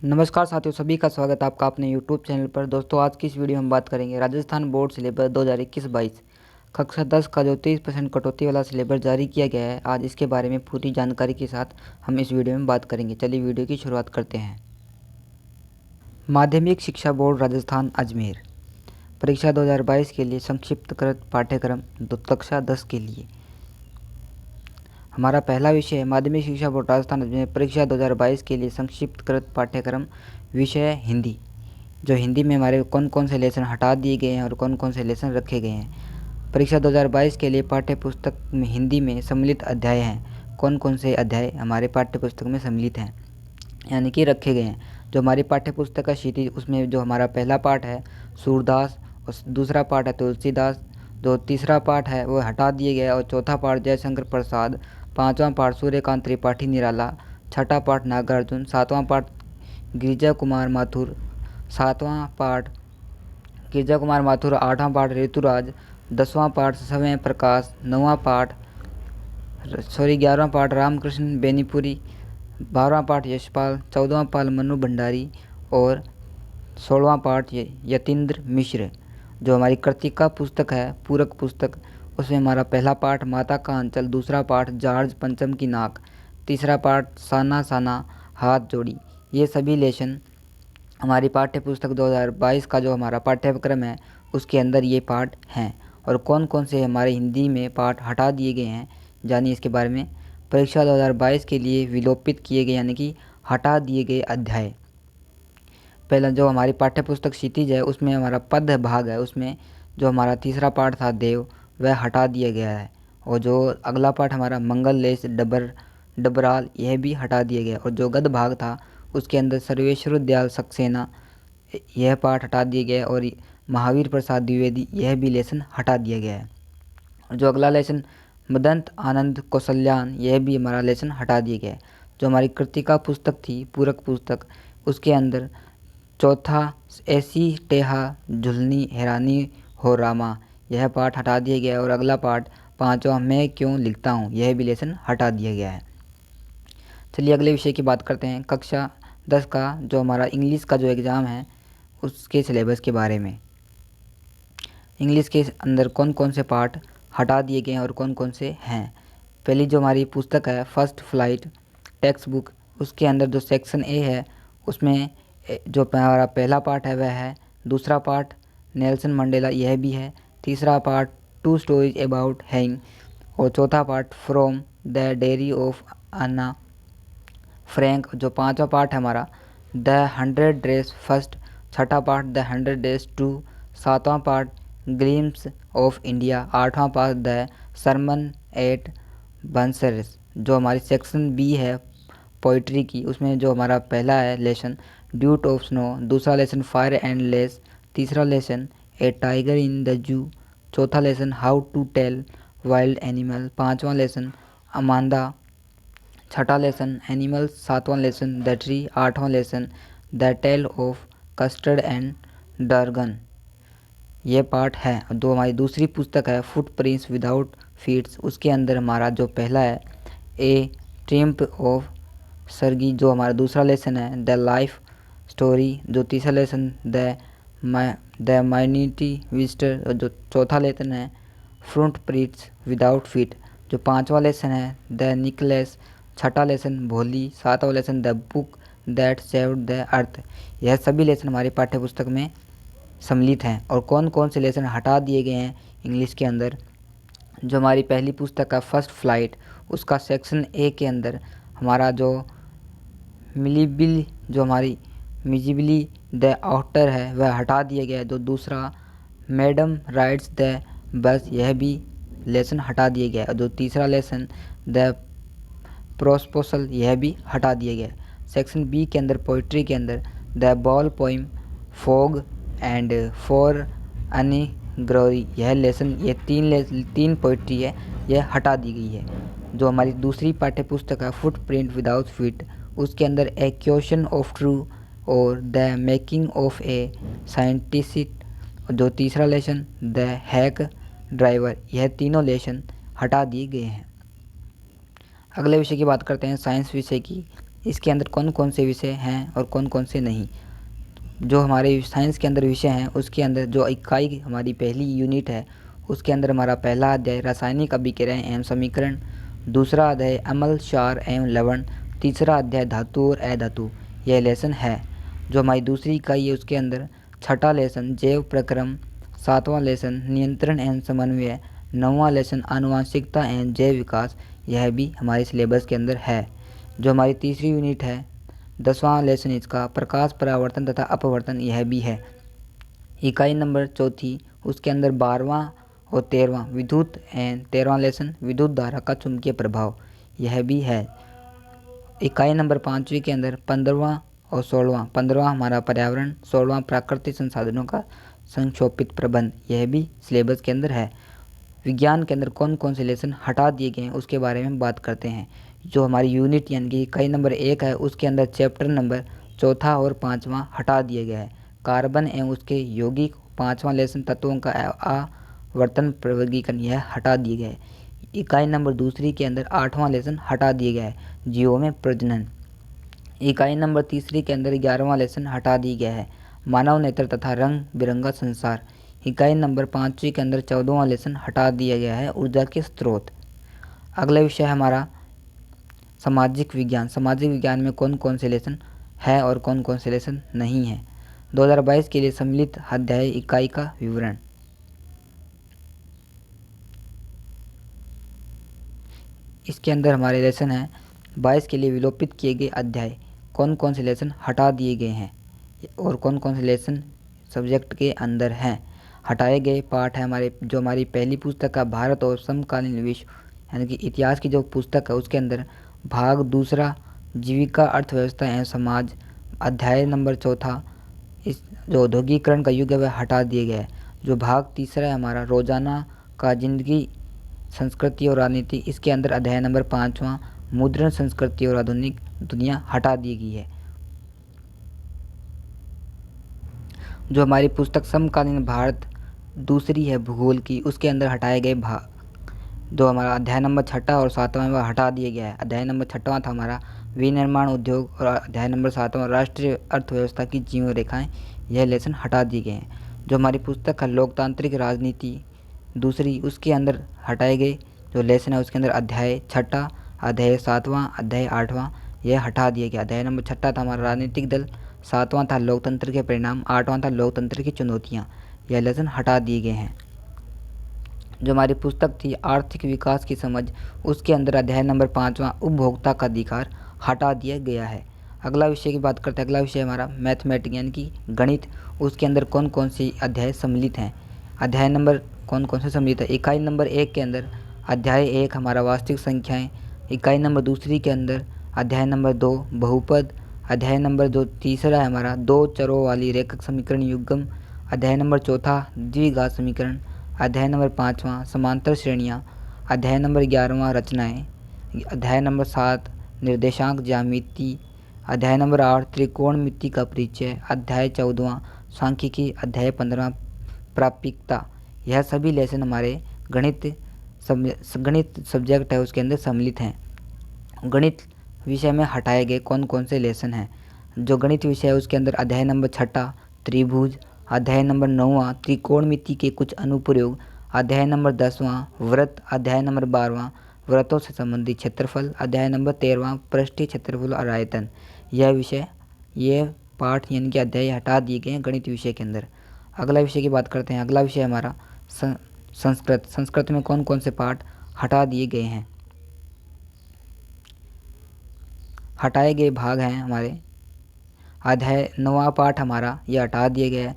नमस्कार साथियों, सभी का स्वागत है आपका अपने YouTube चैनल पर। दोस्तों, आज की इस वीडियो में हम बात करेंगे राजस्थान बोर्ड सिलेबस 2021-22 कक्षा 10 का जो 30% कटौती वाला सिलेबस जारी किया गया है। आज इसके बारे में पूरी जानकारी के साथ हम इस वीडियो में बात करेंगे। चलिए वीडियो की शुरुआत करते हैं। माध्यमिक शिक्षा बोर्ड राजस्थान अजमेर परीक्षा 2022 के लिए संक्षिप्तकृत पाठ्यक्रम कक्षा 10 के लिए हमारा पहला विषय है माध्यमिक शिक्षा बोर्ड राजस्थान अजमेर परीक्षा 2022 के लिए संक्षिप्तकृत पाठ्यक्रम। विषय हिंदी। जो हिंदी में हमारे कौन कौन से लेसन हटा दिए गए हैं और कौन कौन से लेसन रखे गए हैं। परीक्षा 2022 के लिए पाठ्य पुस्तक में हिंदी में सम्मिलित अध्याय हैं। कौन कौन से अध्याय हमारे पाठ्य पुस्तक में सम्मिलित हैं, यानी कि रखे गए हैं। जो हमारी पाठ्य पुस्तक का शीट, उसमें जो हमारा पहला पाठ है सूरदास और दूसरा पाठ है तुलसीदास। जो तीसरा पाठ है वो हटा दिए गया और चौथा पाठ जयशंकर प्रसाद। पांचवा पाठ सूर्यकांत त्रिपाठी निराला। छठा पाठ नागार्जुन। सातवां पाठ गिरिजा कुमार माथुर। सातवां पाठ गिरिजा कुमार माथुर। आठवां पाठ ऋतुराज। 10वां पाठ समय प्रकाश। 11वां पाठ रामकृष्ण बेनीपुरी। 12वां पाठ यशपाल। 14वां पाठ मनु भंडारी और 16वां पाठ यतीन्द्र मिश्र। जो हमारी कृतिका पुस्तक है, पूरक पुस्तक, उसमें हमारा पहला पाठ माता का अंचल। दूसरा पाठ जॉर्ज पंचम की नाक। तीसरा पाठ साना साना हाथ जोड़ी। ये सभी लेसन हमारी पाठ्य पुस्तक 2022 का जो हमारा पाठ्यक्रम है उसके अंदर ये पाठ हैं। और कौन कौन से हमारे हिंदी में पाठ हटा दिए गए हैं, जानिए इसके बारे में। परीक्षा 2022 के लिए विलोपित किए गए, यानी कि हटा दिए गए अध्याय। पहला जो हमारी पाठ्य पुस्तक क्षितिज है उसमें हमारा पद भाग है, उसमें जो हमारा तीसरा पाठ था देव, वह हटा दिया गया है। और जो अगला पाठ हमारा मंगल लेस डबराल, यह भी हटा दिया गया। और जो गद भाग था उसके अंदर सर्वेश्वर दयाल सक्सेना, यह पाठ हटा दिया गया। और महावीर प्रसाद द्विवेदी, यह भी लेसन हटा दिया गया है। और जो अगला लेसन मदंत आनंद कौशल्यान, यह भी हमारा लेसन हटा दिया गया है। जो हमारी कृतिका पुस्तक थी, पूरक पुस्तक, उसके अंदर चौथा ऐसी टेहा झुलनी हैरानी हो रामा, यह पाठ हटा दिया गया है। और अगला पाठ पांचवा मैं क्यों लिखता हूँ, यह भी लेसन हटा दिया गया है। चलिए अगले विषय की बात करते हैं। कक्षा 10 का जो हमारा इंग्लिश का जो एग्ज़ाम है उसके सिलेबस के बारे में। इंग्लिश के अंदर कौन कौन से पाठ हटा दिए गए हैं और कौन कौन से हैं। पहली जो हमारी पुस्तक है फर्स्ट फ्लाइट टेक्स्ट बुक, उसके अंदर जो सेक्शन ए है उसमें जो हमारा पहला पाठ है वह है। दूसरा पाठ नेल्सन मंडेला, यह भी है। तीसरा पाठ टू स्टोरीज अबाउट हैंग। और चौथा part from the dairy of Anna Frank. जो पांचवा पार्ट है हमारा द 100 डेज फर्स्ट। छठा पार्ट द 100 डेज टू। सातवां पार्ट ग्लिम्स ऑफ इंडिया। आठवां पार्ट द सरमन एट बंसर्स। जो हमारी सेक्शन बी है पोइट्री की, उसमें जो हमारा पहला है लेसन ड्यूट ऑफ स्नो। दूसरा लेसन फायर एंड लेस। तीसरा lesson a tiger in the zoo. चौथा lesson how to tell wild animal. पांचवा लेसन अमांदा। छठा लेसन एनिमल्स। सातवां लेसन द ट्री। आठवां lesson the tale of custard and dragon. ये part है। जो हमारी दूसरी पुस्तक है फुट प्रिंट्स विदाउट फीट्स, उसके अंदर हमारा जो पहला है ए ट्रिम्प ऑफ सरगी। जो हमारा दूसरा लेसन है द लाइफ स्टोरी। जो तीसरा लेसन द माइनिटी विजिटर। जो चौथा लेसन है फ्रंट प्रिंट्स विदाउट फीट। जो पांचवा लेसन है द निकलेस। छठा लेसन भोली। सातवां lesson the book that saved the earth. यह सभी लेसन हमारी पाठ्य पुस्तक में सम्मिलित हैं। और कौन कौन से लेसन हटा दिए गए हैं इंग्लिश के अंदर। जो हमारी पहली पुस्तक का फर्स्ट फ्लाइट, उसका सेक्शन ए के अंदर हमारा जो मिलीबिल, जो हमारी मिजिबली द आउटर है, वह हटा दिया गया है। जो दूसरा मैडम राइड्स द बस, यह भी लेसन हटा दिया गया है। जो तीसरा लेसन द प्रोस्पोसल, यह भी हटा दिया गया है। सेक्शन बी के अंदर पोइट्री के अंदर the ball poem fog and for अनि ग्लोरी, यह लेसन, ये तीन पोइट्री है, यह हटा दी गई है। जो हमारी दूसरी पाठ्य पुस्तक है फुट प्रिंट विदाउट फीट, उसके अंदर ए क्वेश्चन ऑफ ट्रू और the making of a scientist. जो तीसरा लेसन द हैक ड्राइवर, यह तीनों लेसन हटा दिए गए हैं। अगले विषय की बात करते हैं साइंस विषय की। इसके अंदर कौन कौन से विषय हैं और कौन कौन से नहीं। जो हमारे साइंस के अंदर विषय हैं उसके अंदर जो इकाई हमारी पहली यूनिट है उसके अंदर हमारा पहला अध्याय रासायनिक अभिक्रियाएं एवं समीकरण, दूसरा अध्याय अम्ल, क्षार एवं लवण, तीसरा अध्याय धातु और अधातु यह लेसन है। जो हमारी दूसरी इकाई है उसके अंदर छठा लेसन जैव प्रक्रम, सातवां लेसन नियंत्रण एवं समन्वय, नौवां लेसन आनुवांशिकता एवं जैव विकास यह भी हमारे सिलेबस के अंदर है। जो हमारी तीसरी यूनिट है 10वां लेसन इसका प्रकाश परावर्तन तथा अपवर्तन यह भी है। इकाई नंबर चौथी उसके अंदर 12वां और 13वां विद्युत एवं 13वां लेसन विद्युत धारा का चुंबकीय प्रभाव यह भी है। इकाई नंबर 5वीं के अंदर 15वां और 16वां, 15वां हमारा पर्यावरण, 16वां प्राकृतिक संसाधनों का संक्षोभित प्रबंध यह भी सिलेबस के अंदर है। विज्ञान के अंदर कौन कौन से लेसन हटा दिए गए हैं उसके बारे में बात करते हैं। जो हमारी यूनिट यानी कि इकाई नंबर 1 है उसके अंदर चैप्टर नंबर चौथा और 5वां हटा दिया गया है। कार्बन एवं उसके यौगिक 5वां लेसन तत्वों का आवर्तन वर्गीकरण यह हटा दिए गए। इकाई नंबर दूसरी के अंदर 8वां लेसन हटा दिया गया है, जीवों में प्रजनन। इकाई नंबर तीसरी के अंदर 11वां लेसन हटा दिया गया है, मानव नेत्र तथा रंग बिरंगा संसार। इकाई नंबर 5वीं के अंदर 14वां लेसन हटा दिया गया है, ऊर्जा के स्रोत। अगला विषय हमारा सामाजिक विज्ञान। सामाजिक विज्ञान में कौन कौन से लेसन है और कौन कौन से लेसन नहीं है। 2022 के लिए सम्मिलित अध्याय इकाई का विवरण। इसके अंदर हमारे लेसन है 22 के लिए विलोपित किए गए अध्याय, कौन कौन से लेसन हटा दिए गए हैं और कौन कौन से लेसन सब्जेक्ट के अंदर हैं। हटाए गए पाठ है हमारे जो हमारी पहली पुस्तक का भारत और समकालीन विश्व यानी कि इतिहास की जो पुस्तक है उसके अंदर भाग दूसरा जीविका अर्थव्यवस्था एवं समाज, अध्याय नंबर चौथा इस जो औद्योगिकरण का युग है वह हटा दिया गया है। जो भाग तीसरा है हमारा रोजाना का जिंदगी संस्कृति और राजनीति, इसके अंदर अध्याय नंबर 5वां मुद्रण संस्कृति और आधुनिक दुनिया हटा दी गई है। जो हमारी पुस्तक समकालीन भारत दूसरी है भूगोल की, उसके अंदर हटाए गए भाग जो हमारा अध्याय नंबर 6 और 7वां वह हटा दिया गया है। अध्याय नंबर 6वां था हमारा विनिर्माण उद्योग और अध्याय नंबर 7वां राष्ट्रीय अर्थव्यवस्था की जीवन रेखाएं यह लेसन हटा दिए गए हैं। जो हमारी पुस्तक है लोकतांत्रिक राजनीति दूसरी, उसके अंदर हटाए गए जो लेसन है उसके अंदर अध्याय 6, अध्याय 7वां, अध्याय 8वां यह हटा दिया गया। अध्याय नंबर 6 था हमारा राजनीतिक दल, 7वां था लोकतंत्र के परिणाम, 8वां था लोकतंत्र की चुनौतियाँ यह लेसन हटा दिए गए हैं। जो हमारी पुस्तक थी आर्थिक विकास की समझ, उसके अंदर अध्याय नंबर 5वां उपभोक्ता का अधिकार हटा दिया गया है। अगला विषय की बात करते हैं। अगला विषय हमारा मैथमेटिक्स यानी कि गणित, उसके अंदर कौन कौन सी अध्याय सम्मिलित हैं। अध्याय नंबर कौन कौन से सम्मिलित है। इकाई नंबर 1 के अंदर अध्याय 1 हमारा वास्तविक संख्याएँ, इकाई नंबर दूसरी के अंदर अध्याय नंबर 2 बहुपद, अध्याय नंबर 2 तीसरा है हमारा 2 चरों वाली रेखक समीकरण युग्म, अध्याय नंबर 4 द्विघात समीकरण, अध्याय नंबर 5वां समांतर श्रेणियाँ, अध्याय नंबर 11वां रचनाएं, अध्याय नंबर 7 निर्देशांक ज्यामिति, अध्याय नंबर 8 त्रिकोणमिति का परिचय, अध्याय 14वां सांख्यिकी, अध्याय 15वां प्रापिकता यह सभी लेसन हमारे गणित सब्जेक्ट है उसके अंदर सम्मिलित हैं। गणित विषय में हटाए गए कौन कौन से लेसन हैं। जो गणित विषय है उसके अंदर अध्याय नंबर 6 त्रिभुज, अध्याय नंबर 9वां त्रिकोणमिति के कुछ अनुप्रयोग, अध्याय नंबर 10वां वृत्त, अध्याय नंबर 12वां वृत्तों से संबंधित क्षेत्रफल, अध्याय नंबर 13वां पृष्ठीय क्षेत्रफल और आयतन यह पाठ यानी कि अध्याय हटा दिए गए हैं गणित विषय के अंदर। अगला विषय की बात करते हैं। अगला विषय हमारा संस्कृत में कौन कौन से पाठ हटा दिए गए हैं। हटाए गए भाग हैं हमारे अध्याय 9वां पाठ हमारा यह हटा दिया गया है,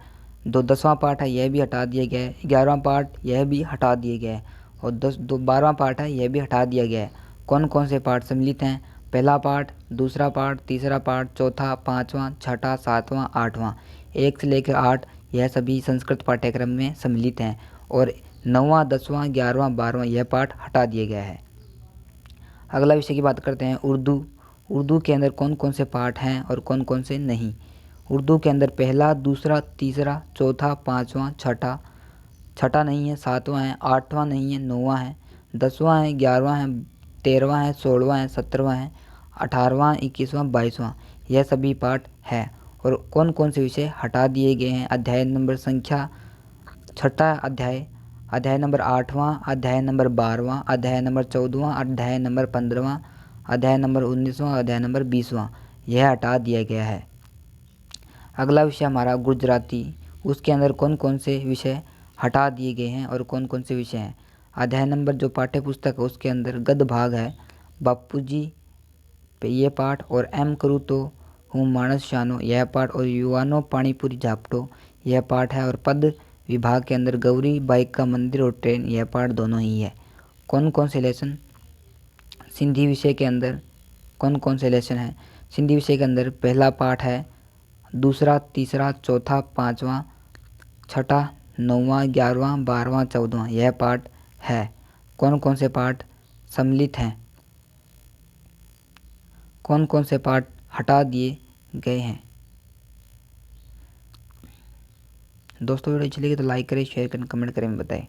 10वां पाठ है यह भी हटा दिया गया है, 11वां पाठ यह भी हटा दिया गया है और 12वां पाठ है यह भी हटा दिया गया है। कौन कौन से पाठ सम्मिलित हैं। पहला पाठ, दूसरा पाठ, तीसरा पाठ, चौथा, 5वां, 6, 7वां, 8वां 1 से लेकर 8 यह सभी संस्कृत पाठ्यक्रम में सम्मिलित हैं और 9वां, 10वां, 11वां, 12वां यह पाठ हटा दिया गया है। अगला विषय की बात करते हैं उर्दू। उर्दू के अंदर कौन कौन से पाठ हैं और कौन कौन से नहीं। उर्दू के अंदर पहला, दूसरा, तीसरा, चौथा, 5वां, 6 नहीं है, 7वां है, 8वां नहीं है, 9वां है, 10वां है, 11वां है, 13वां है, 16वां है, 17वां है, 18वां, 21वां, 22वां यह सभी पाठ है। और कौन कौन से विषय हटा दिए गए हैं? अध्याय नंबर संख्या 6 अध्याय, अध्याय नंबर 8वां, अध्याय नंबर 12वां, अध्याय नंबर 14वां, अध्याय नंबर 15वां, अध्याय नंबर 19वां, अध्याय नंबर 20वां यह हटा दिया गया है। अगला विषय हमारा गुजराती, उसके अंदर कौन कौन से विषय हटा दिए गए हैं और कौन कौन से विषय हैं? अध्याय नंबर जो पाठ्य पुस्तक है उसके अंदर गद्य भाग है, बापूजी पे ये पाठ, और एम करूँ तो हूँ मानस शानो यह पाठ, और युवानो पानीपुरी झापटो यह पाठ है। और पद विभाग के अंदर गौरी बाइक का मंदिर और ट्रेन यह पाठ दोनों ही है। कौन कौन से लेसन? सिंधी विषय के अंदर कौन कौन से लेसन हैं? सिंधी विषय के अंदर पहला पाठ है, दूसरा, तीसरा, चौथा, पाँचवा, छठा, 9वां, 11वां, 12वां, 14वां यह पाठ है। कौन कौन से पाठ सम्मिलित हैं? कौन कौन से पाठ हटा दिए गए हैं? दोस्तों वीडियो अच्छी लगी तो लाइक करें, शेयर करें, कमेंट करें, बताएं।